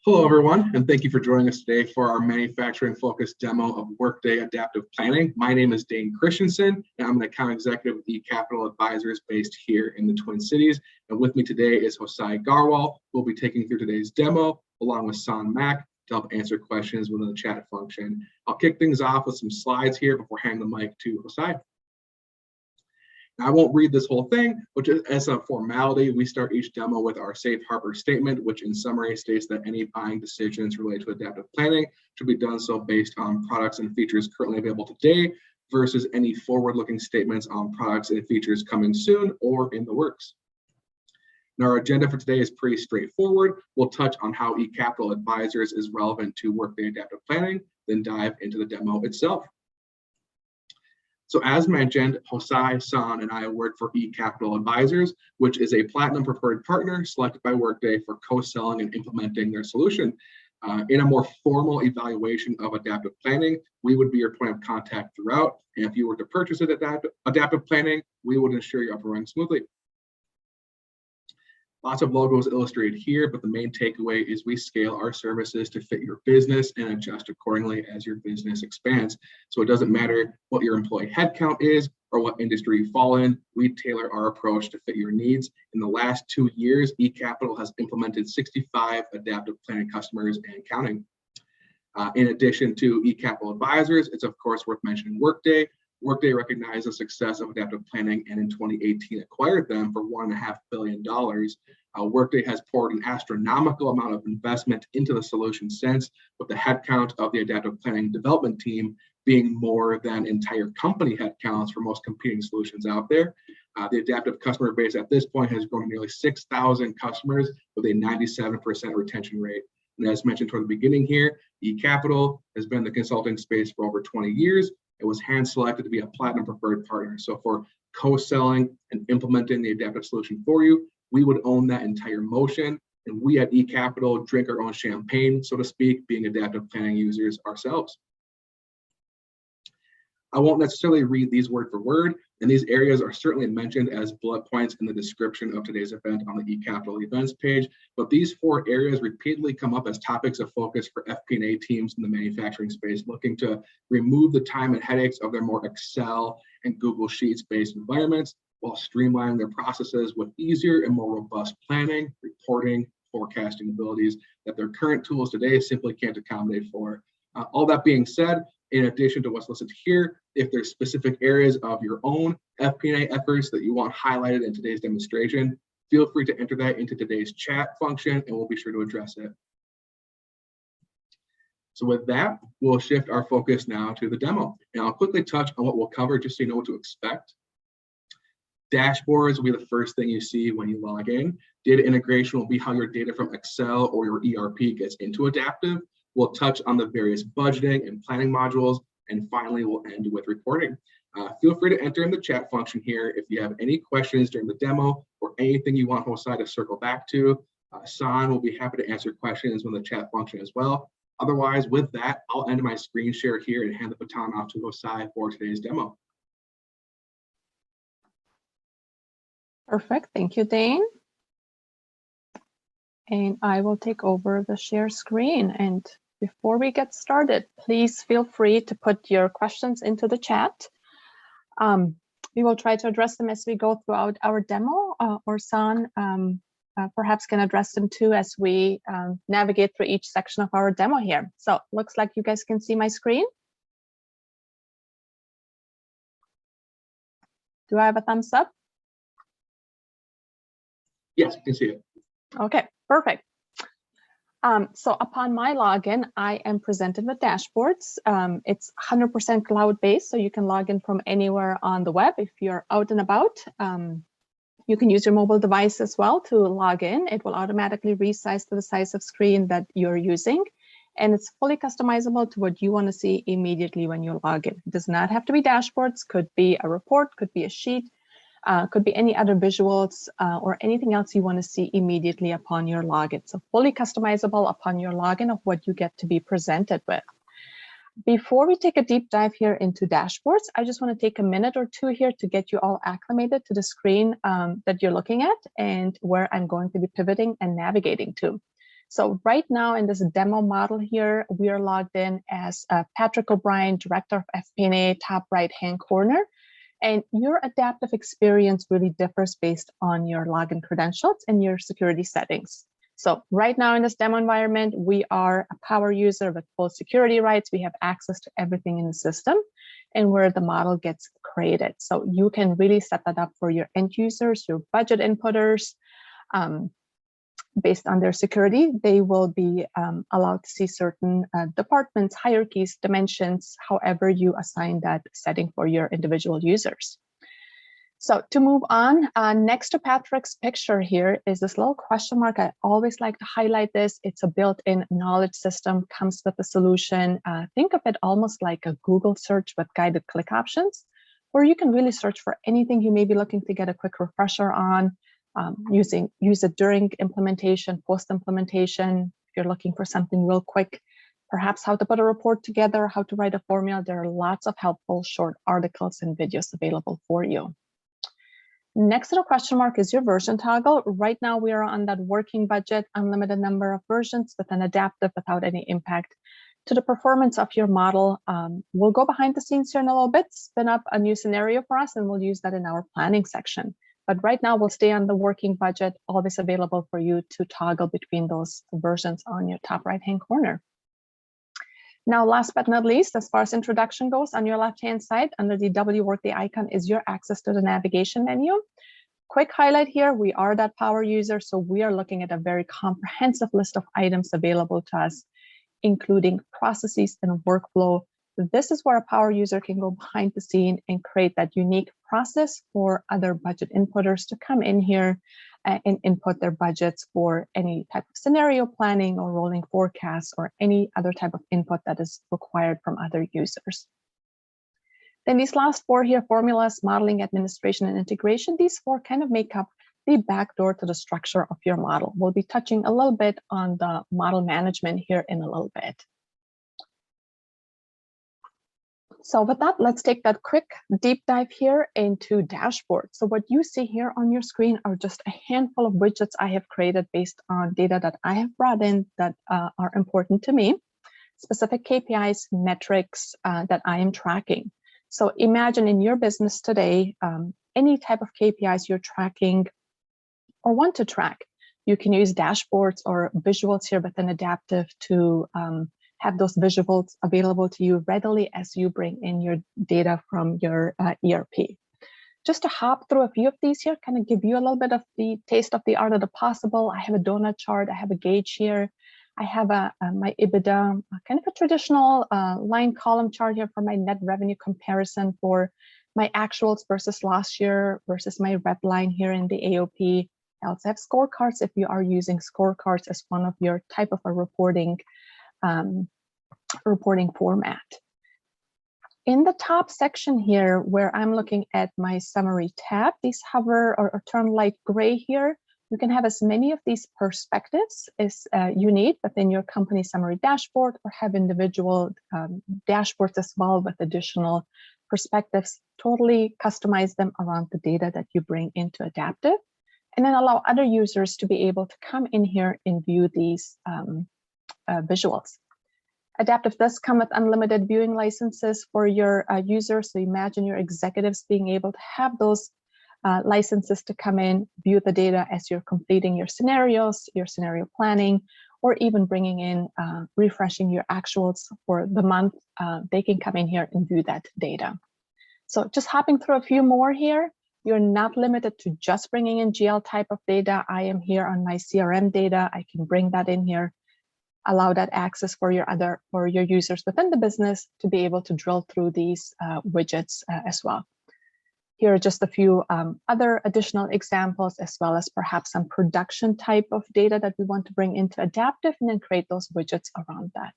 Hello, everyone, and thank you for joining us today for our manufacturing-focused demo of Workday Adaptive Planning. My name is Dane Christensen, and I'm an account executive with eCapital Advisors based here in the Twin Cities. And with me today is Husay Gharwal, who will be taking through today's demo, along with San Mack, to help answer questions within the chat function. I'll kick things off with some slides here before handing the mic to Husay. Now, I won't read this whole thing, but just as a formality, we start each demo with our safe harbor statement, which in summary states that any buying decisions related to adaptive planning should be done so based on products and features currently available today versus any forward-looking statements on products and features coming soon or in the works. Now, our agenda for today is pretty straightforward. We'll touch on how eCapital Advisors is relevant to Workday Adaptive Planning, then dive into the demo itself. So as mentioned, Husay, San, and I work for eCapital Advisors, which is a platinum preferred partner selected by Workday for co-selling and implementing their solution. In a more formal evaluation of adaptive planning, we would be your point of contact throughout. And if you were to purchase it adaptive planning, we would ensure you're up and running smoothly. Lots of logos illustrated here, but the main takeaway is we scale our services to fit your business and adjust accordingly as your business expands. So it doesn't matter what your employee headcount is or what industry you fall in, we tailor our approach to fit your needs. In the last 2 years, eCapital has implemented 65 adaptive planning customers and counting. In addition to eCapital Advisors, it's of course worth mentioning Workday. Workday recognized the success of adaptive planning and in 2018 acquired them for $1.5 billion. Workday has poured an astronomical amount of investment into the solution since, with the headcount of the adaptive planning development team being more than entire company headcounts for most competing solutions out there. The adaptive customer base at this point has grown to nearly 6,000 customers with a 97% retention rate. And as mentioned toward the beginning here, eCapital has been in the consulting space for over 20 years. It was hand selected to be a platinum preferred partner. So for co-selling and implementing the adaptive solution for you, we would own that entire motion. And we at eCapital drink our own champagne, so to speak, being adaptive planning users ourselves. I won't necessarily read these word for word, and these areas are certainly mentioned as bullet points in the description of today's event on the eCapital events page, but these 4 areas repeatedly come up as topics of focus for FP&A teams in the manufacturing space, looking to remove the time and headaches of their more Excel and Google Sheets-based environments while streamlining their processes with easier and more robust planning, reporting, forecasting abilities that their current tools today simply can't accommodate for. All that being said, in addition to what's listed here, if there's specific areas of your own FP&A efforts that you want highlighted in today's demonstration, feel free to enter that into today's chat function and we'll be sure to address it. So with that, we'll shift our focus now to the demo. And I'll quickly touch on what we'll cover just so you know what to expect. Dashboards will be the first thing you see when you log in. Data integration will be how your data from Excel or your ERP gets into Adaptive. We'll touch on the various budgeting and planning modules, and finally, we'll end with reporting. Feel free to enter in the chat function here if you have any questions during the demo or anything you want Husay to circle back to. San will be happy to answer questions in the chat function as well. Otherwise, with that, I'll end my screen share here and hand the baton off to Husay for today's demo. Perfect, thank you, Dane. And I will take over the share screen. And before we get started, please feel free to put your questions into the chat. We will try to address them as we go throughout our demo, or San perhaps can address them too as we navigate through each section of our demo here. So looks like you guys can see my screen. Do I have a thumbs up? Yes, you can see it. Okay, perfect. So upon my login, I am presented with dashboards. It's 100% cloud-based, so you can log in from anywhere on the web. If you're out and about, you can use your mobile device as well to log in. It will automatically resize to the size of screen that you're using. And it's fully customizable to what you want to see immediately when you log in. It does not have to be dashboards, could be a report, could be a sheet, could be any other visuals or anything else you want to see immediately upon your login. So fully customizable upon your login of what you get to be presented with. Before we take a deep dive here into dashboards, I just want to take a minute or two here to get you all acclimated to the screen that you're looking at and where I'm going to be pivoting and navigating to. So right now in this demo model here, we are logged in as Patrick O'Brien, Director of FP&A, top right-hand corner. And your adaptive experience really differs based on your login credentials and your security settings. So right now in this demo environment, we are a power user with full security rights. We have access to everything in the system and where the model gets created. So you can really set that up for your end users, your budget inputters. Based on their security, they will be allowed to see certain departments, hierarchies, dimensions, however you assign that setting for your individual users. So to move on, next to Patrick's picture here is this little question mark. I always like to highlight this. It's a built-in knowledge system, comes with a solution. Think of it almost like a Google search with guided click options, where you can really search for anything you may be looking to get a quick refresher on. Use it during implementation, post-implementation. If you're looking for something real quick, perhaps how to put a report together, how to write a formula. There are lots of helpful short articles and videos available for you. Next to the question mark is your version toggle. Right now we are on that working budget, unlimited number of versions with an adaptive without any impact to the performance of your model. We'll go behind the scenes here in a little bit, spin up a new scenario for us, and we'll use that in our planning section. But right now we'll stay on the working budget, always available for you to toggle between those versions on your top right-hand corner. Now, last but not least, as far as introduction goes, on your left-hand side, under the W Workday icon is your access to the navigation menu. Quick highlight here, we are that power user, so we are looking at a very comprehensive list of items available to us, including processes and workflow. This is where a power user can go behind the scene and create that unique process for other budget inputters to come in here and input their budgets for any type of scenario planning or rolling forecasts or any other type of input that is required from other users. Then these last four here, formulas, modeling, administration, and integration, these four kind of make up the backdoor to the structure of your model. We'll be touching a little bit on the model management here in a little bit. So with that, let's take that quick deep dive here into dashboard. So what you see here on your screen are just a handful of widgets I have created based on data that I have brought in that are important to me, specific KPIs, metrics that I am tracking. So imagine in your business today, any type of KPIs you're tracking or want to track. You can use dashboards or visuals here within Adaptive to have those visuals available to you readily as you bring in your data from your ERP. Just to hop through a few of these here, kind of give you a little bit of the taste of the art of the possible. I have a donut chart, I have a gauge here. I have my EBITDA, kind of a traditional line column chart here for my net revenue comparison for my actuals versus last year versus my red line here in the AOP. I also have scorecards if you are using scorecards as one of your type of a reporting format. In the top section here, where I'm looking at my summary tab, these hover or turn light gray here. You can have as many of these perspectives as you need within your company summary dashboard, or have individual dashboards as well with additional perspectives. Totally customize them around the data that you bring into Adaptive, and then allow other users to be able to come in here and view these visuals. Adaptive does come with unlimited viewing licenses for your users. So imagine your executives being able to have those licenses to come in, view the data as you're completing your scenarios, your scenario planning, or even bringing in, refreshing your actuals for the month. They can come in here and view that data. So just hopping through a few more here, you're not limited to just bringing in GL type of data. I am here on my CRM data. I can bring that in here, allow that access for your users within the business to be able to drill through these widgets as well. Here are just a few other additional examples, as well as perhaps some production type of data that we want to bring into Adaptive, and then create those widgets around that.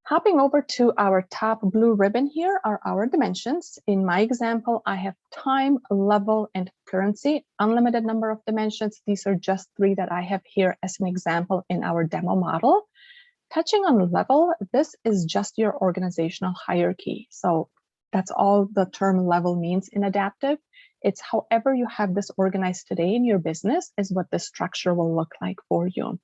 Hopping over to our top blue ribbon here are our dimensions. In my example, I have time, level, and currency, unlimited number of dimensions. These are just 3 that I have here as an example in our demo model. Touching on level, this is just your organizational hierarchy. So that's all the term level means in Adaptive. It's however you have this organized today in your business is what the structure will look like for you.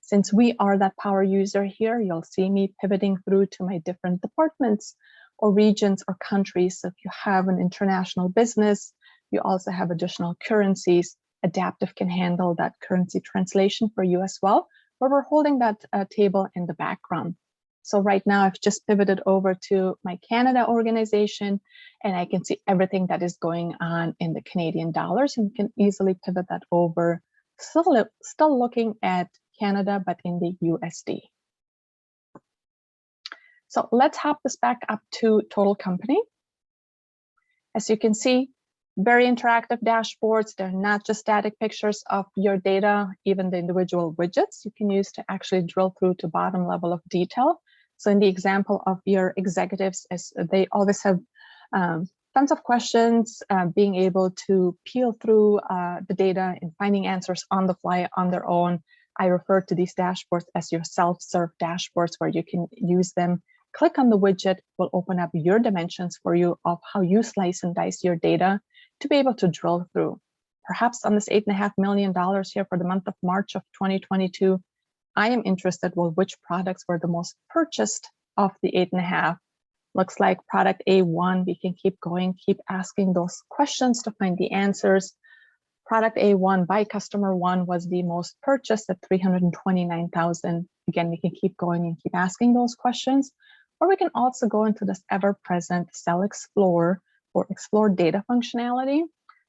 Since we are that power user here, you'll see me pivoting through to my different departments or regions or countries. So if you have an international business, you also have additional currencies, Adaptive can handle that currency translation for you as well, but we're holding that table in the background. So right now I've just pivoted over to my Canada organization, and I can see everything that is going on in the Canadian dollars, and can easily pivot that over, still looking at Canada, but in the USD. So let's hop this back up to total company. As you can see, very interactive dashboards. They're not just static pictures of your data, even the individual widgets you can use to actually drill through to bottom level of detail. So in the example of your executives, as they always have tons of questions, being able to peel through the data and finding answers on the fly on their own. I refer to these dashboards as your self-serve dashboards, where you can use them. Click on the widget, will open up your dimensions for you of how you slice and dice your data to be able to drill through. Perhaps on this $8.5 million here for the month of March of 2022, I am interested, well, which products were the most purchased of the 8.5? Looks like product A1, we can keep going, keep asking those questions to find the answers. Product A1 by customer one was the most purchased at $329,000. Again, we can keep going and keep asking those questions, or we can also go into this ever-present Cell Explore or Explore data functionality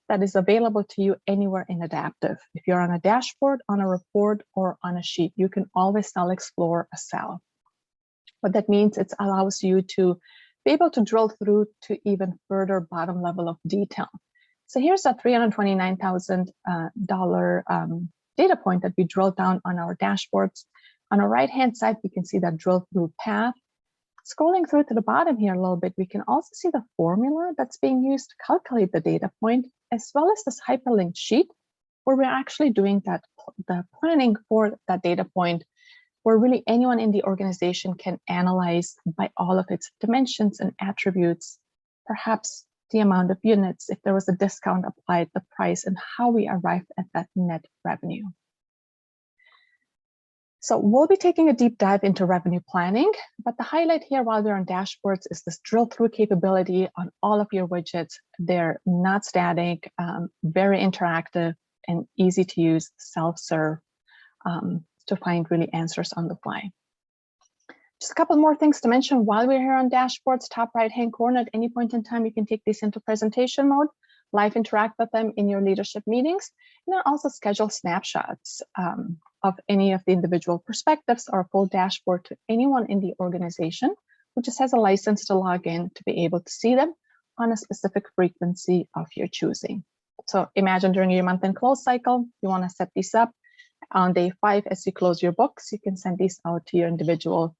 that is available to you anywhere in Adaptive. If you're on a dashboard, on a report, or on a sheet, you can always Cell Explore a cell. What that means, it allows you to be able to drill through to even further bottom level of detail. So here's a $329,000 data point that we drilled down on our dashboards. On the right-hand side, we can see that drill through path. Scrolling through to the bottom here a little bit, we can also see the formula that's being used to calculate the data point, as well as this hyperlinked sheet, where we're actually doing the planning for that data point, where really anyone in the organization can analyze by all of its dimensions and attributes, perhaps the amount of units, if there was a discount applied, the price, and how we arrived at that net revenue. So we'll be taking a deep dive into revenue planning, but the highlight here while we're on dashboards is this drill through capability on all of your widgets. They're not static, very interactive, and easy to use, self-serve, to find really answers on the fly. Just a couple more things to mention while we're here on dashboards. Top right-hand corner, at any point in time, you can take these into presentation mode, live interact with them in your leadership meetings, and then also schedule snapshots of any of the individual perspectives or a full dashboard to anyone in the organization who just has a license to log in to be able to see them on a specific frequency of your choosing. So imagine during your month-end close cycle, you want to set these up. On day 5, as you close your books, you can send these out to your individual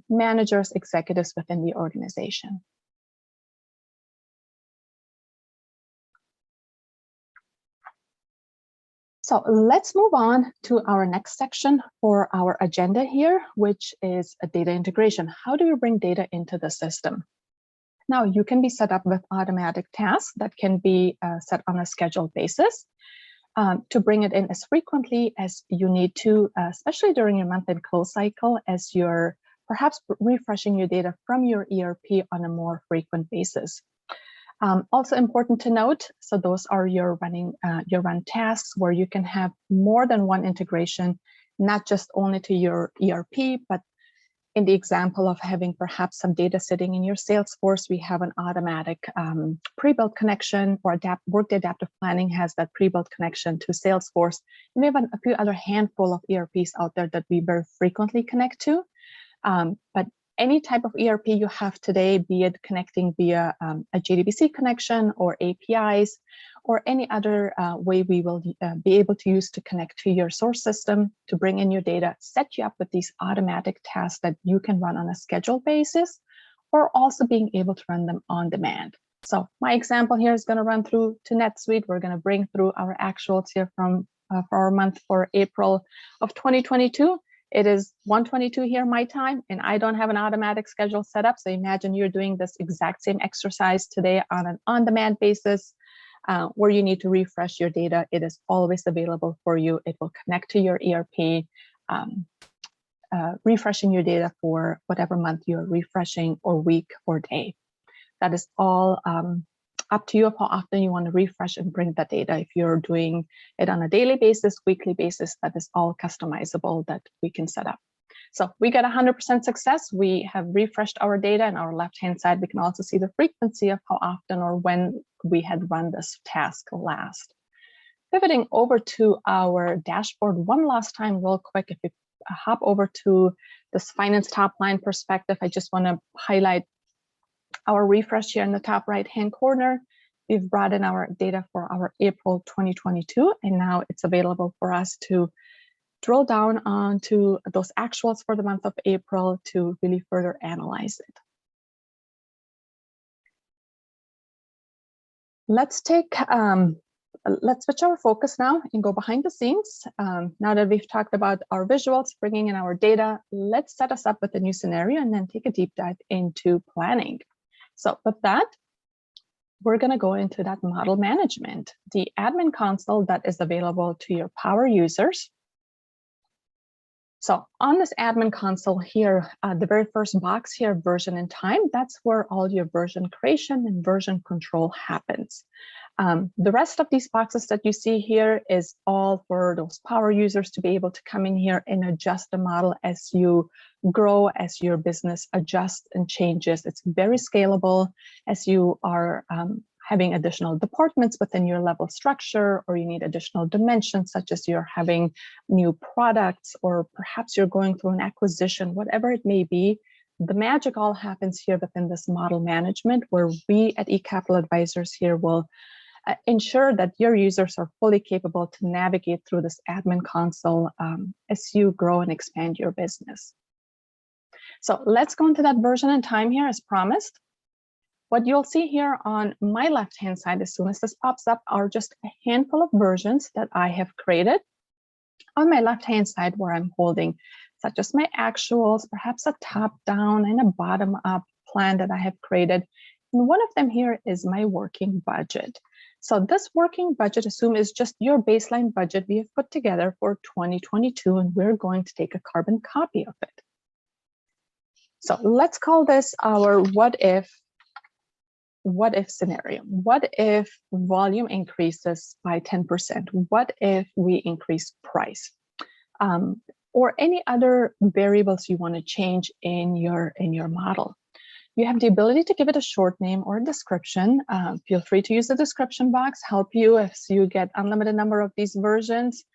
managers, executives within the organization. So let's move on to our next section for our agenda here, which is a data integration. How do you bring data into the system? Now, you can be set up with automatic tasks that can be set on a scheduled basis to bring it in as frequently as you need to, especially during your month-end close cycle, as you're perhaps refreshing your data from your ERP on a more frequent basis. Also important to note, so those are your run tasks where you can have more than one integration, not just only to your ERP, but in the example of having perhaps some data sitting in your Salesforce, we have an automatic pre-built connection, or Workday Adaptive Planning has that pre-built connection to Salesforce. And we have a few other handful of ERPs out there that we very frequently connect to. But any type of ERP you have today, be it connecting via a JDBC connection or APIs, or any other way we will be able to use to connect to your source system to bring in your data, set you up with these automatic tasks that you can run on a scheduled basis, or also being able to run them on demand. So my example here is going to run through to NetSuite. We're going to bring through our actuals here from for our month for April of 2022. It is 1:22 here my time, and I don't have an automatic schedule set up. So imagine you're doing this exact same exercise today on an on-demand basis. where you need to refresh your data, it is always available for you. It will connect to your ERP, refreshing your data for whatever month you're refreshing, or week or day. That is all up to you of how often you want to refresh and bring that data. If you're doing it on a daily basis, weekly basis, that is all customizable that we can set up. So we got 100% success. We have refreshed our data, and our left-hand side, we can also see the frequency of how often or when we had run this task last. Pivoting over to our dashboard one last time real quick, if you hop over to this finance top line perspective, I just want to highlight our refresh here in the top right-hand corner. We've brought in our data for our April 2022, and now it's available for us to drill down onto those actuals for the month of April to really further analyze it. Let's switch our focus now and go behind the scenes. Now that we've talked about our visuals, bringing in our data, let's set us up with a new scenario and then take a deep dive into planning. So with that, we're going to go into that model management, the admin console that is available to your power users. So on this admin console here, the very first box here, version and time, that's where all your version creation and version control happens. The rest of these boxes that you see here is all for those power users to be able to come in here and adjust the model as you grow, as your business adjusts and changes. It's very scalable as you are having additional departments within your level structure, or you need additional dimensions, such as you're having new products, or perhaps you're going through an acquisition, whatever it may be. The magic all happens here within this model management, where we at eCapital Advisors here will ensure that your users are fully capable to navigate through this admin console as you grow and expand your business. So let's go into that version and time here as promised. What you'll see here on my left-hand side, as soon as this pops up, are just a handful of versions that I have created. On my left-hand side, where I'm holding, such as my actuals, perhaps a top-down and a bottom-up plan that I have created. And one of them here is my working budget. So this working budget, assume, is just your baseline budget we have put together for 2022, and we're going to take a carbon copy of it. So let's call this our what if scenario. What if volume increases by 10%? What if we increase price? Or any other variables you want to change in your model. You have the ability to give it a short name or a description. Feel free to use the description box, help you as you get unlimited number of these versions,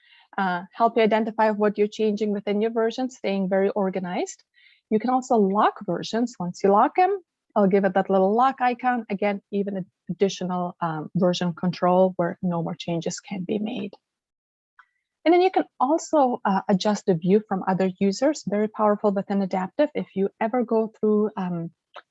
help you identify what you're changing within your version, staying very organized. You can also lock versions. Once you lock them, I'll give it that little lock icon. Again, even additional version control where no more changes can be made. And then you can also adjust the view from other users, very powerful within Adaptive. If you ever go through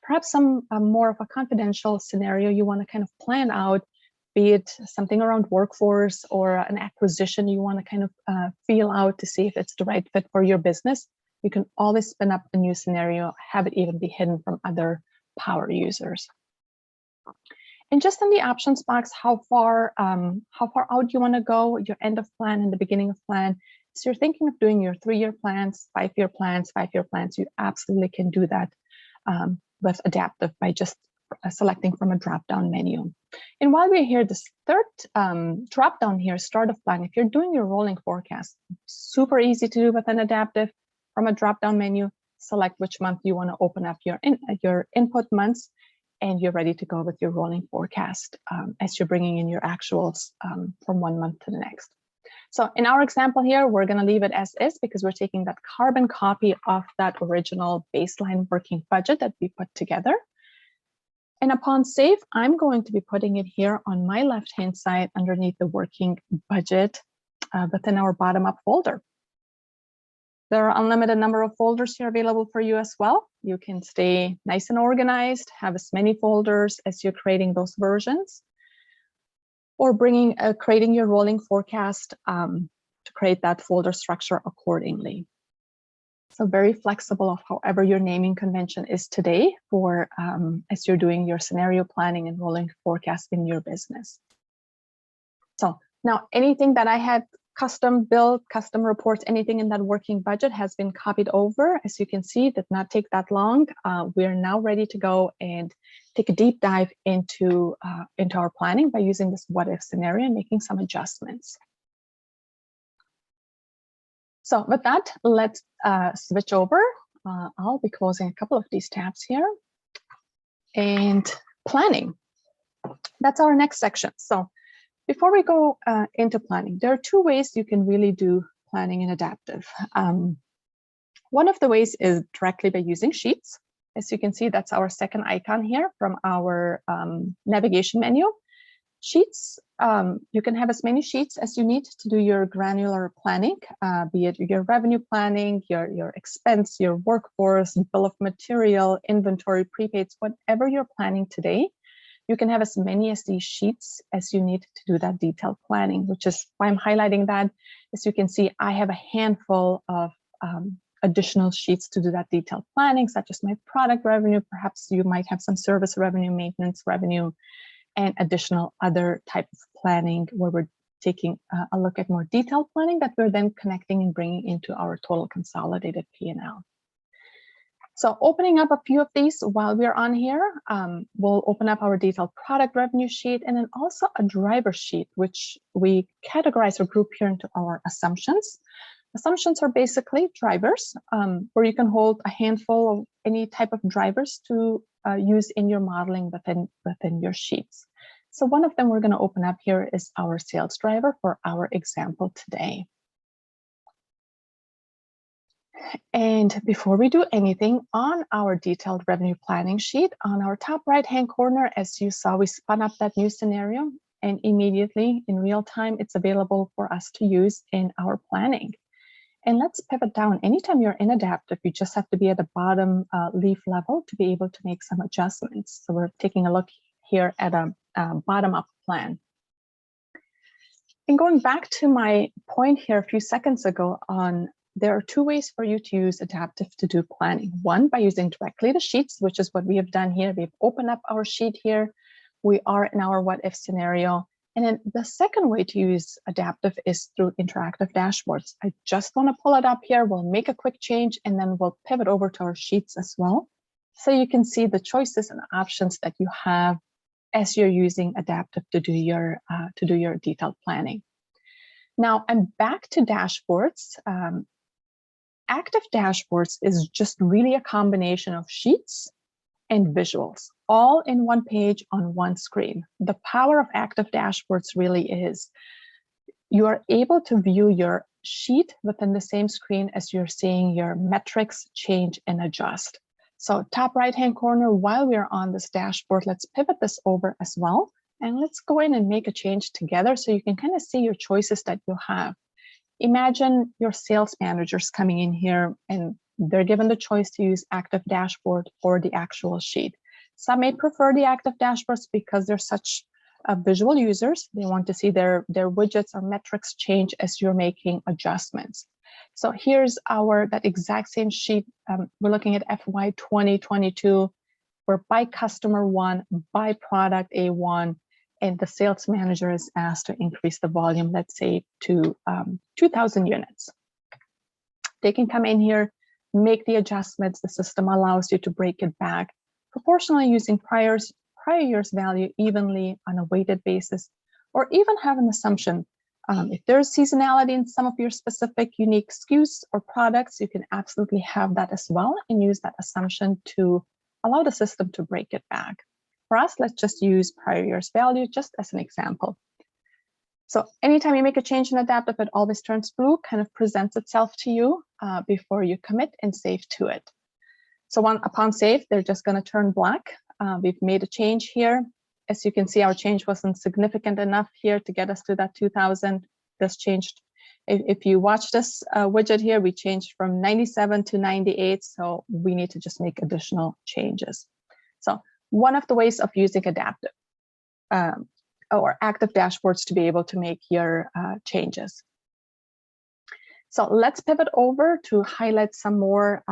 perhaps some more of a confidential scenario you want to kind of plan out, be it something around workforce or an acquisition you want to kind of feel out to see if it's the right fit for your business, you can always spin up a new scenario, have it even be hidden from other power users. And just in the options box, how far out you want to go, your end of plan and the beginning of plan. So you're thinking of doing your 3-year plans, 5-year plans, 5-year plans, you absolutely can do that with Adaptive by just selecting from a drop-down menu. And while we're here, this third drop-down here, start of plan, if you're doing your rolling forecast, super easy to do within Adaptive. From a drop-down menu, select which month you want to open up your input months, and you're ready to go with your rolling forecast as you're bringing in your actuals from one month to the next. So in our example here, we're going to leave it as is because we're taking that carbon copy of that original baseline working budget that we put together. And upon save, I'm going to be putting it here on my left-hand side underneath the working budget within our bottom-up folder. There are unlimited number of folders here available for you as well. You can stay nice and organized, have as many folders as you're creating those versions, or creating your rolling forecast to create that folder structure accordingly. So very flexible of however your naming convention is today for as you're doing your scenario planning and rolling forecast in your business. Now, anything that I had custom built, custom reports, anything in that working budget has been copied over. As you can see, it did not take that long. We are now ready to go and take a deep dive into our planning by using this what if scenario and making some adjustments. So with that, let's switch over. I'll be closing a couple of these tabs here. And planning, that's our next section. So before we go into planning, there are two ways you can really do planning in Adaptive. One of the ways is directly by using sheets. As you can see, that's our second icon here from our navigation menu. Sheets, you can have as many sheets as you need to do your granular planning, be it your revenue planning, your expense, your workforce, bill of material, inventory, prepaids, whatever you're planning today. You can have as many as these sheets as you need to do that detailed planning, which is why I'm highlighting that. As you can see, I have a handful of additional sheets to do that detailed planning, such as my product revenue. Perhaps you might have some service revenue, maintenance revenue, and additional other type of planning where we're taking a look at more detailed planning that we're then connecting and bringing into our total consolidated P&L. So opening up a few of these while we're on here, we'll open up our detailed product revenue sheet and then also a driver sheet, which we categorize or group here into our assumptions. Assumptions are basically drivers where you can hold a handful of any type of drivers to use in your modeling within your sheets. So one of them we're going to open up here is our sales driver for our example today. And before we do anything on our detailed revenue planning sheet, on our top right-hand corner, as you saw, we spun up that new scenario and immediately in real time, it's available for us to use in our planning. And let's pivot down. Anytime you're in Adaptive, you just have to be at the bottom leaf level to be able to make some adjustments. So we're taking a look here at a bottom-up plan. And going back to my point here a few seconds ago on there are two ways for you to use Adaptive to do planning. One, by using directly the sheets, which is what we have done here. We've opened up our sheet here. We are in our what if scenario. And then the second way to use Adaptive is through interactive dashboards. I just want to pull it up here. We'll make a quick change and then we'll pivot over to our sheets as well. So you can see the choices and options that you have as you're using Adaptive to do your detailed planning. Now I'm back to dashboards. Active dashboards is just really a combination of sheets and visuals, all in one page on one screen. The power of active dashboards really is you are able to view your sheet within the same screen as you're seeing your metrics change and adjust. So top right-hand corner, while we're on this dashboard, let's pivot this over as well. And let's go in and make a change together so you can kind of see your choices that you have. Imagine your sales managers coming in here and they're given the choice to use active dashboard or the actual sheet. Some may prefer the active dashboards because they're such visual users. They want to see their widgets or metrics change as you're making adjustments. So here's that exact same sheet. We're looking at FY 2022. We're by customer 1, by product A1. And the sales manager is asked to increase the volume, let's say, to 2,000 units. They can come in here, make the adjustments. The system allows you to break it back proportionally using prior year's value evenly on a weighted basis, or even have an assumption. If there's seasonality in some of your specific unique SKUs or products, you can absolutely have that as well and use that assumption to allow the system to break it back. For us, let's just use prior year's value just as an example. So anytime you make a change in Adaptive, it always turns blue, kind of presents itself to you before you commit and save to it. So upon save, they're just going to turn black. We've made a change here. As you can see, our change wasn't significant enough here to get us to that 2,000. This changed. If you watch this widget here, we changed from 97 to 98. So we need to just make additional changes. So one of the ways of using Adaptive or active dashboards to be able to make your changes. So let's pivot over to highlight some more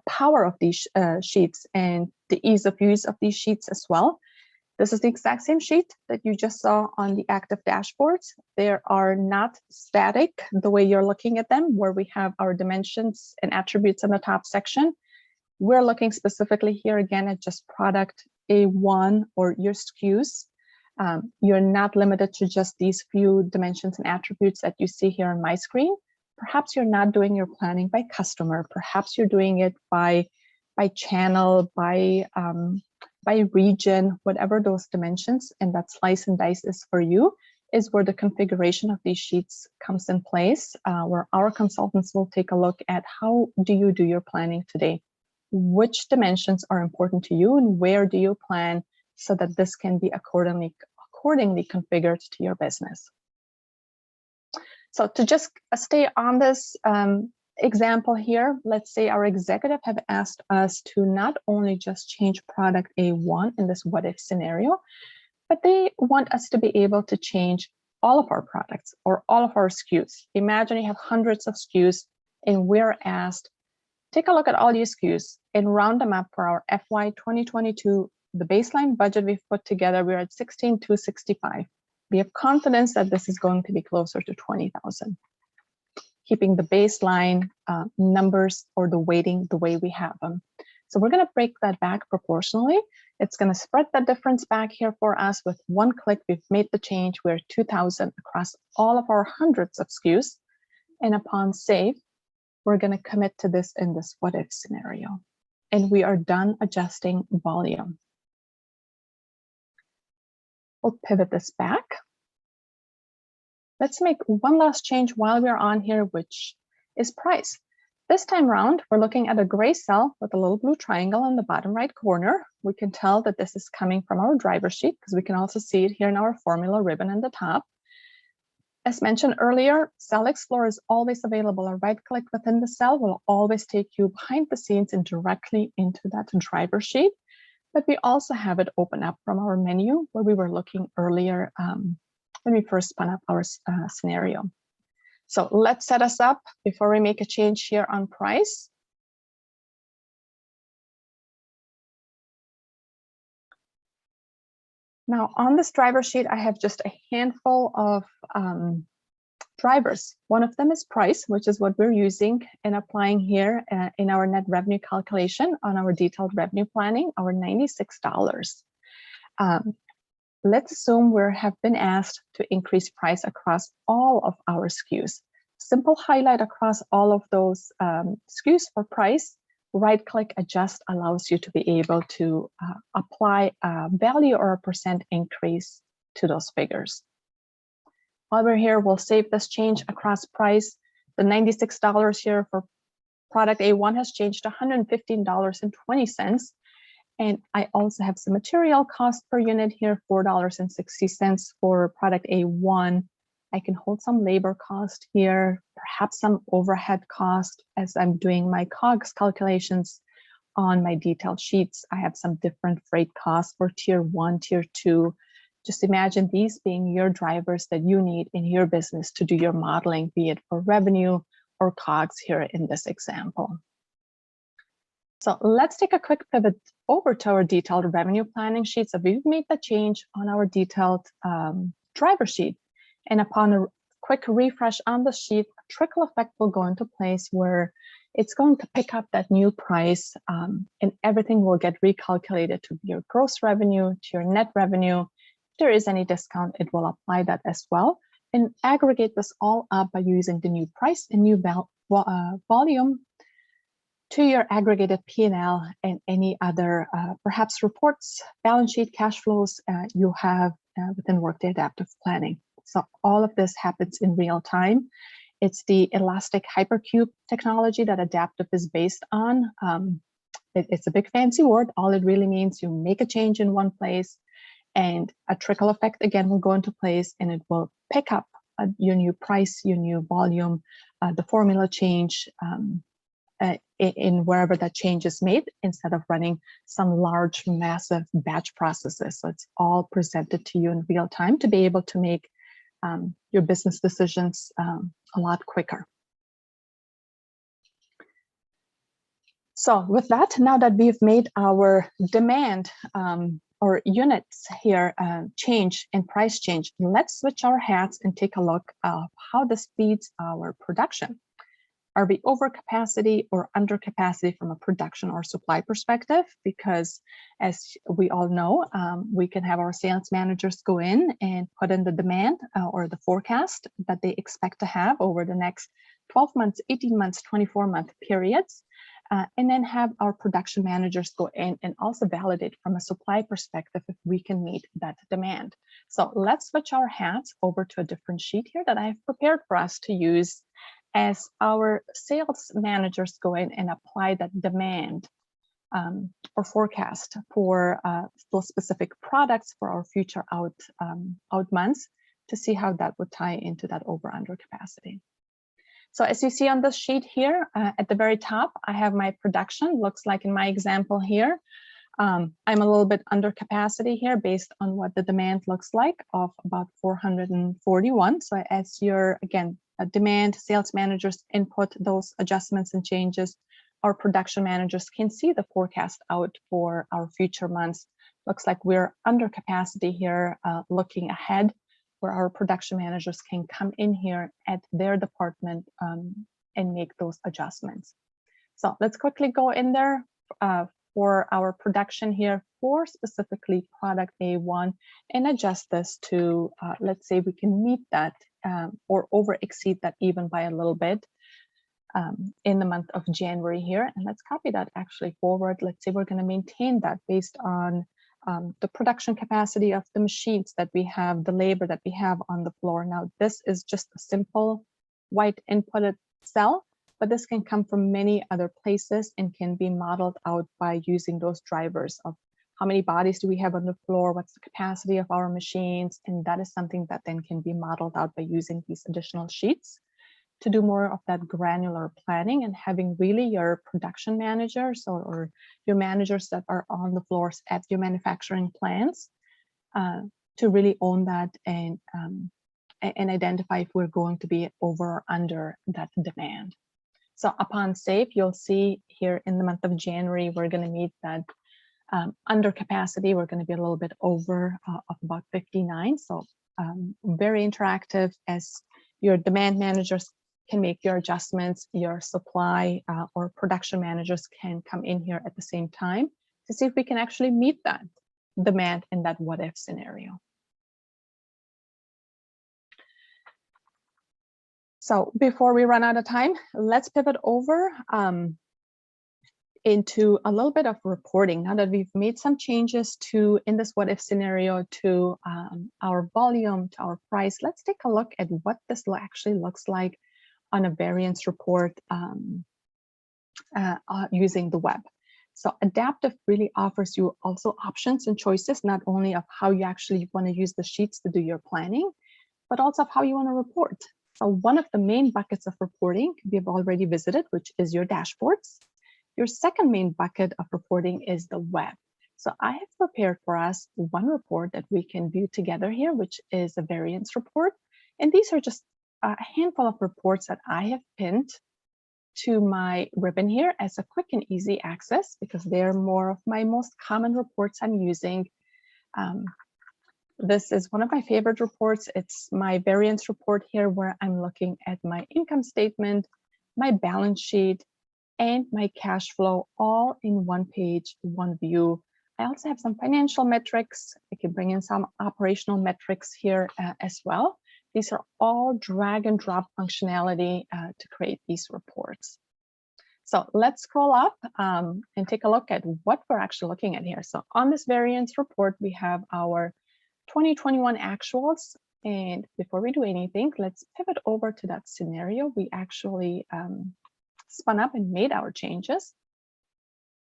power of these sheets and the ease of use of these sheets as well. This is the exact same sheet that you just saw on the active dashboards. They are not static the way you're looking at them, where we have our dimensions and attributes in the top section. We're looking specifically here again at just product A1 or your SKUs. You're not limited to just these few dimensions and attributes that you see here on my screen. Perhaps you're not doing your planning by customer. Perhaps you're doing it by channel, by region, whatever those dimensions and that slice and dice is for you, is where the configuration of these sheets comes in place, where our consultants will take a look at how do you do your planning today? Which dimensions are important to you and where do you plan so that this can be accordingly configured to your business? So to just stay on this example here, let's say our executive have asked us to not only just change product A1 in this what if scenario, but they want us to be able to change all of our products or all of our SKUs. Imagine you have hundreds of SKUs and we're asked, take a look at all your SKUs and round them up for our FY 2022. The baseline budget we've put together, we're at 16,265. We have confidence that this is going to be closer to 20,000. Keeping the baseline numbers or the weighting the way we have them. So we're going to break that back proportionally. It's going to spread that difference back here for us with one click. We've made the change. We're 2,000 across all of our hundreds of SKUs. And upon save, we're going to commit to this in this what if scenario. And we are done adjusting volume. We'll pivot this back. Let's make one last change while we're on here, which is price. This time around, we're looking at a gray cell with a little blue triangle in the bottom right corner. We can tell that this is coming from our driver sheet because we can also see it here in our formula ribbon in the top. As mentioned earlier, Cell Explorer is always available. A right click within the cell will always take you behind the scenes and directly into that driver sheet. But we also have it open up from our menu where we were looking earlier when we first spun up our scenario. So let's set us up before we make a change here on price. Now on this driver sheet, I have just a handful of drivers. One of them is price, which is what we're using and applying here in our net revenue calculation on our detailed revenue planning, our $96. Let's assume we have been asked to increase price across all of our SKUs. Simple highlight across all of those SKUs for price. Right-click adjust allows you to be able to apply a value or a percent increase to those figures. While we're here, we'll save this change across price. The $96 here for product A1 has changed to $115.20. And I also have some material cost per unit here, $4.60 for product A1. I can hold some labor cost here, perhaps some overhead cost as I'm doing my COGS calculations on my detailed sheets. I have some different freight costs for tier 1, tier 2. Just imagine these being your drivers that you need in your business to do your modeling, be it for revenue or COGS here in this example. So let's take a quick pivot over to our detailed revenue planning sheet. So we've made the change on our detailed driver sheet. And upon a quick refresh on the sheet, a trickle effect will go into place where it's going to pick up that new price and everything will get recalculated to your gross revenue, to your net revenue. If there is any discount, it will apply that as well and aggregate this all up by using the new price and new volume to your aggregated P&L and any other perhaps reports, balance sheet, cash flows you have within Workday Adaptive Planning. So all of this happens in real time. It's the elastic hypercube technology that Adaptive is based on. It's a big fancy word. All it really means, you make a change in one place and a trickle effect again will go into place and it will pick up your new price, your new volume, the formula change, in wherever that change is made instead of running some large, massive batch processes. So it's all presented to you in real time to be able to make your business decisions a lot quicker. So with that, now that we've made our demand or units here change and price change, let's switch our hats and take a look at how this feeds our production. Are we over capacity or under capacity from a production or supply perspective? Because as we all know, we can have our sales managers go in and put in the demand or the forecast that they expect to have over the next 12 months, 18 months, 24-month periods. And then have our production managers go in and also validate from a supply perspective if we can meet that demand. So let's switch our hats over to a different sheet here that I've prepared for us to use as our sales managers go in and apply that demand or forecast for those specific products for our future out months to see how that would tie into that over-under capacity. So as you see on this sheet here, at the very top, I have my production. Looks like in my example here, I'm a little bit under capacity here based on what the demand looks like of about 441. So as your, again, demand sales managers input those adjustments and changes, our production managers can see the forecast out for our future months. Looks like we're under capacity here, looking ahead, where our production managers can come in here at their department and make those adjustments. So let's quickly go in there for our production here for specifically product A1 and adjust this to, let's say we can meet that or over exceed that even by a little bit in the month of January here. And let's copy that actually forward. Let's say we're going to maintain that based on the production capacity of the machines that we have, the labor that we have on the floor. Now, this is just a simple white inputted cell, but this can come from many other places and can be modeled out by using those drivers of how many bodies do we have on the floor, what's the capacity of our machines, and that is something that then can be modeled out by using these additional sheets to do more of that granular planning and having really your production managers or your managers that are on the floors at your manufacturing plants to really own that and identify if we're going to be over or under that demand. So upon save, you'll see here in the month of January, we're going to meet that under capacity. We're going to be a little bit over of about 59. So very interactive as your demand managers can make your adjustments, your supply or production managers can come in here at the same time to see if we can actually meet that demand in that what if scenario. So before we run out of time, let's pivot over into a little bit of reporting. Now that we've made some changes to, in this what if scenario, to our volume, to our price, let's take a look at what this actually looks like on a variance report using the web. So Adaptive really offers you also options and choices, not only of how you actually want to use the sheets to do your planning, but also of how you want to report. So one of the main buckets of reporting we've already visited, which is your dashboards. Your second main bucket of reporting is the web. So I have prepared for us one report that we can view together here, which is a variance report. And these are just a handful of reports that I have pinned to my ribbon here as a quick and easy access because they're more of my most common reports I'm using. This is one of my favorite reports. It's my variance report here where I'm looking at my income statement, my balance sheet, and my cash flow all in one page, one view. I also have some financial metrics. I can bring in some operational metrics here as well. These are all drag and drop functionality to create these reports. So let's scroll up and take a look at what we're actually looking at here. So on this variance report, we have our 2021 actuals. And before we do anything, let's pivot over to that scenario. We actually spun up and made our changes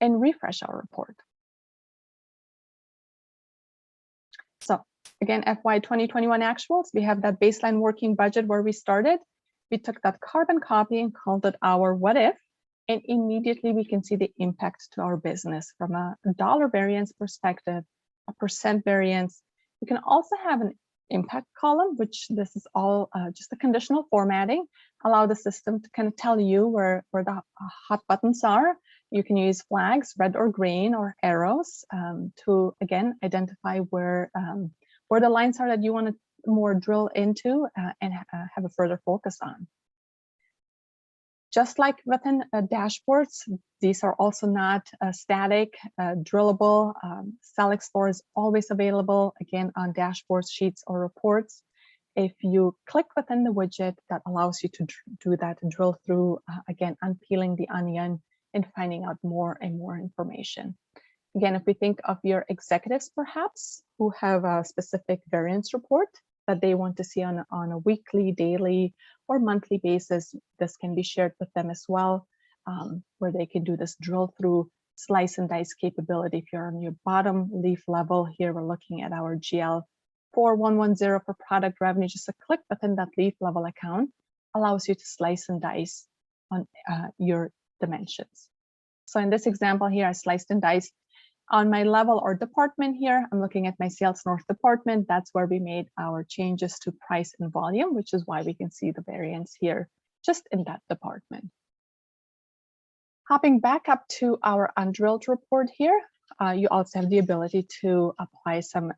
and refresh our report. So again, FY 2021 actuals, we have that baseline working budget where we started. We took that carbon copy and called it our what if, and immediately we can see the impact to our business from a dollar variance perspective, a percent variance. We can also have an impact column, which this is all just a conditional formatting, allow the system to kind of tell you where the hot buttons are You can use flags, red or green, or arrows to, again, identify where the lines are that you want to more drill into and have a further focus on. Just like within dashboards, these are also not static, drillable. Cell Explorer is always available, again, on dashboards, sheets, or reports. If you click within the widget, that allows you to do that and drill through, again, unpeeling the onion and finding out more and more information. Again, if we think of your executives, perhaps, who have a specific variance report that they want to see on a weekly, daily, or monthly basis, this can be shared with them as well, where they can do this drill through, slice and dice capability. If you're on your bottom leaf level here, we're looking at our GL 4110 for product revenue. Just a click within that leaf level account allows you to slice and dice on your dimensions. So in this example here, I sliced and diced on my level or department here. I'm looking at my Sales North department. That's where we made our changes to price and volume, which is why we can see the variance here just in that department. Hopping back up to our undrilled report here, you also have the ability to apply some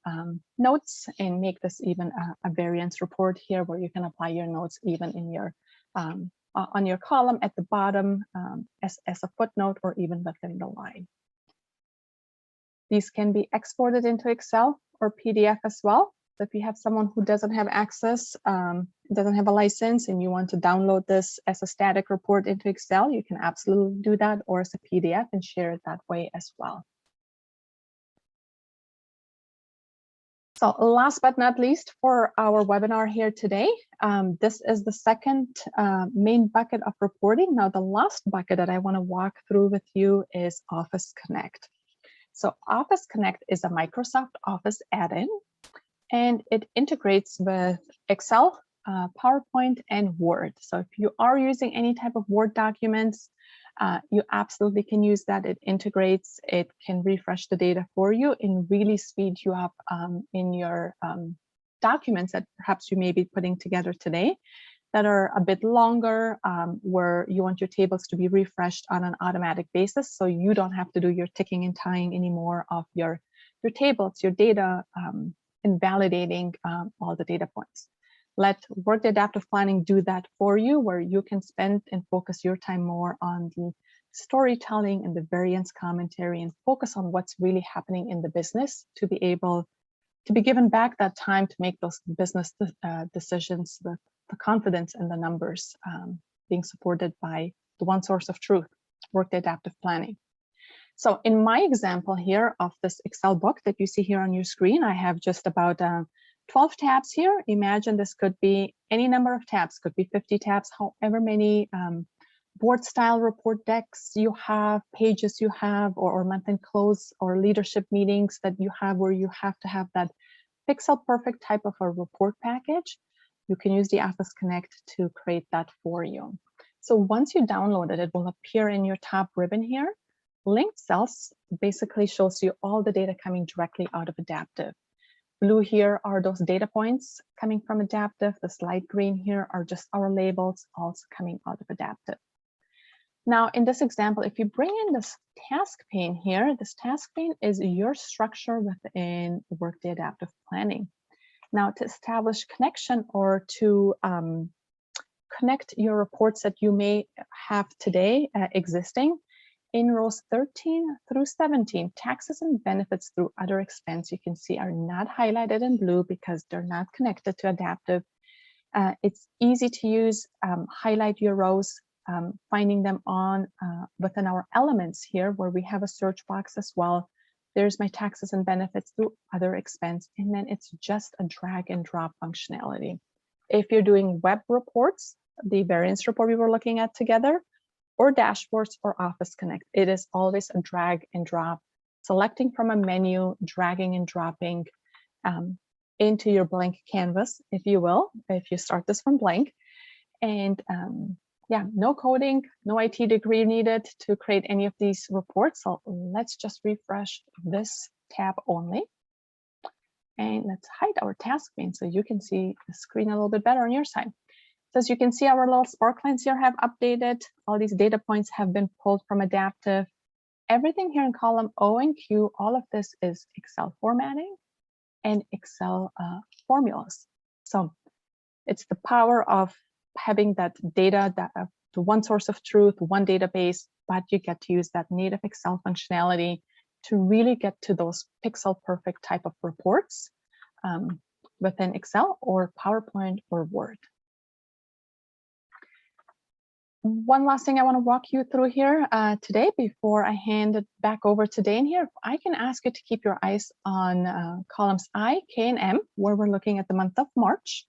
notes and make this even a variance report here, where you can apply your notes even in your on your column at the bottom as a footnote, or even within the line. These can be exported into Excel or PDF as well. So if you have someone who doesn't have access, doesn't have a license, and you want to download this as a static report into Excel, you can absolutely do that, or as a PDF and share it that way as well. So last but not least for our webinar here today, this is the second main bucket of reporting. Now, the last bucket that I want to walk through with you is Office Connect. So Office Connect is a Microsoft Office add-in, and it integrates with Excel, PowerPoint, and Word. So if you are using any type of Word documents, you absolutely can use that. It integrates, it can refresh the data for you and really speed you up in your documents that perhaps you may be putting together today that are a bit longer, where you want your tables to be refreshed on an automatic basis, so you don't have to do your ticking and tying anymore of your tables, your data, and validating all the data points. Let Workday Adaptive Planning do that for you, where you can spend and focus your time more on the storytelling and the variance commentary, and focus on what's really happening in the business to be able to be given back that time to make those business decisions with the confidence in the numbers, being supported by the one source of truth, Workday Adaptive Planning. So in my example here of this Excel book that you see here on your screen, I have just about 12 tabs here. Imagine this could be any number of tabs, could be 50 tabs, however many board style report decks you have, pages you have, or month-end close or leadership meetings that you have, where you have to have that pixel perfect type of a report package. You can use the Office Connect to create that for you. So once you download it, it will appear in your top ribbon here. Linked cells basically shows you all the data coming directly out of Adaptive. Blue here are those data points coming from Adaptive. This light green here are just our labels also coming out of Adaptive. Now, in this example, if you bring in this task pane here, this task pane is your structure within Workday Adaptive Planning. Now, to establish connection or to connect your reports that you may have today existing, in rows 13 through 17, taxes and benefits through other expense, you can see are not highlighted in blue because they're not connected to Adaptive. It's easy to use, highlight your rows, finding them on within our elements here, where we have a search box as well. There's my taxes and benefits through other expense, and then it's just a drag and drop functionality. If you're doing web reports, the variance report we were looking at together, or dashboards or Office Connect, it is always a drag and drop, selecting from a menu, dragging and dropping into your blank canvas, if you will, if you start this from blank. And yeah, no coding, no IT degree needed to create any of these reports. So let's just refresh this tab only. And let's hide our task pane so you can see the screen a little bit better on your side. So as you can see, our little sparklines here have updated. All these data points have been pulled from Adaptive. everything here in column O and Q, all of this is Excel formatting and Excel formulas. So it's the power of having that data, to one source of truth, one database, but you get to use that native Excel functionality to really get to those pixel perfect type of reports within Excel or PowerPoint or Word. One last thing I want to walk you through here today before I hand it back over to Dane here. I can ask you to keep your eyes on columns I, K, and M, where we're looking at the month of March.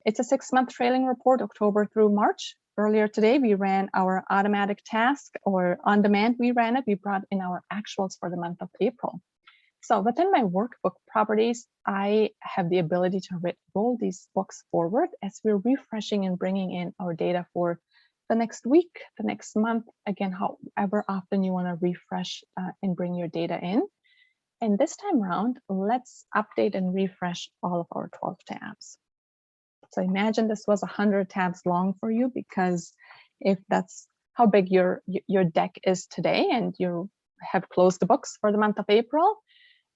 It's a 6-month trailing report, October through March. Earlier today, we ran our automatic task, or on demand we ran it. We brought in our actuals for the month of April. So within my workbook properties, I have the ability to roll these books forward as we're refreshing and bringing in our data for the next week, the next month, again, however often you want to refresh and bring your data in. And this time around, let's update and refresh all of our 12 tabs. So imagine this was 100 tabs long for you, because if that's how big your deck is today and you have closed the books for the month of April,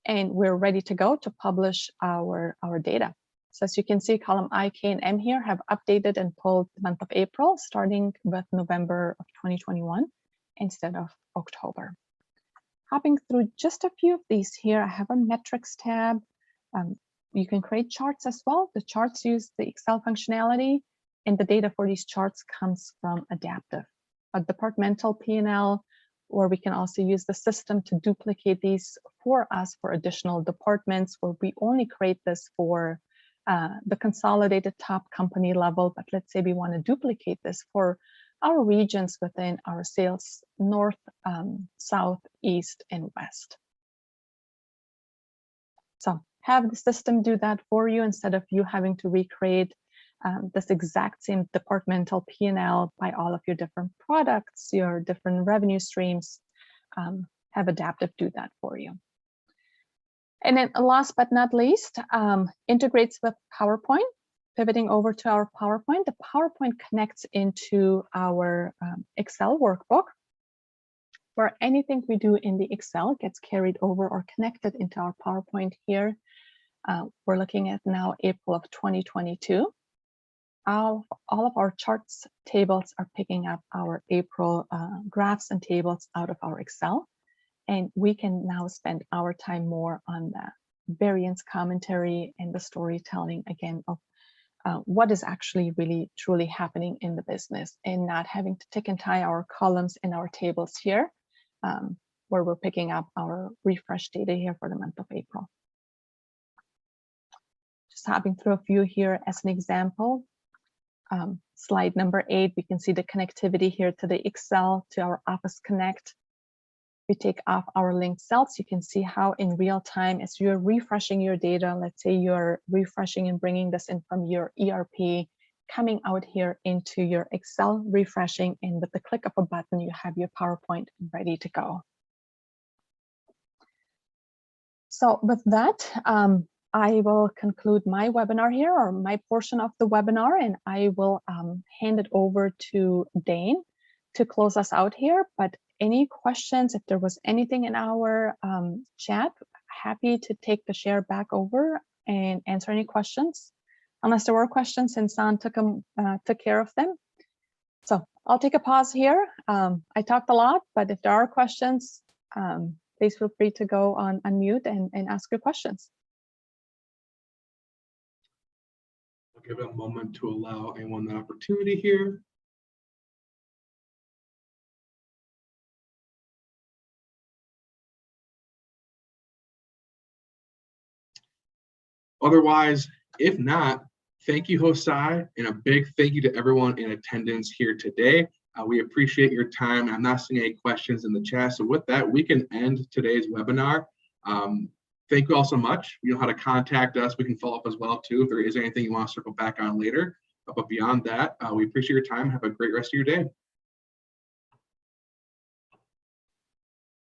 and we're ready to go to publish our data. So as you can see, column I, K, and M here have updated and pulled the month of April, starting with November of 2021 instead of October. Hopping through just a few of these here, I have a metrics tab. You can create charts as well. The charts use the Excel functionality, and the data for these charts comes from Adaptive. A departmental P&L, or we can also use the system to duplicate these for us for additional departments, where we only create this for the consolidated top company level. But let's say we want to duplicate this for our regions within our sales, north, south, east, and west. So have the system do that for you instead of you having to recreate this exact same departmental P&L by all of your different products, your different revenue streams. Have Adaptive do that for you. And then last but not least, integrates with PowerPoint. Pivoting over to our PowerPoint, the PowerPoint connects into our Excel workbook, where anything we do in the Excel gets carried over or connected into our PowerPoint here. We're looking at now April of 2022. All of our charts tables are picking up our April graphs and tables out of our Excel. And we can now spend our time more on the variance commentary and the storytelling, again, of what is actually really truly happening in the business, and not having to tick and tie our columns and our tables here, where we're picking up our refresh data here for the month of April. Just hopping through a few here as an example. Slide number 8, we can see the connectivity here to the Excel, to our Office Connect. We take off our linked cells. You can see how in real time, as you're refreshing your data, let's say you're refreshing and bringing this in from your ERP, coming out here into your Excel, refreshing, and with the click of a button, you have your PowerPoint ready to go. So with that, I will conclude my webinar here, or my portion of the webinar, and I will hand it over to Dane to close us out here. But any questions, if there was anything in our chat, happy to take the share back over and answer any questions, unless there were questions, since San took care of them. So I'll take a pause here. I talked a lot, but if there are questions, please feel free to go on unmute and ask your questions. I'll give it a moment to allow anyone the opportunity here. Otherwise, if not, thank you, Husay, and a big thank you to everyone in attendance here today. We appreciate your time. I'm not seeing any questions in the chat. So with that, we can end today's webinar. Thank you all so much. You know how to contact us. We can follow up as well, too, if there is anything you want to circle back on later. But beyond that, we appreciate your time. Have a great rest of your day.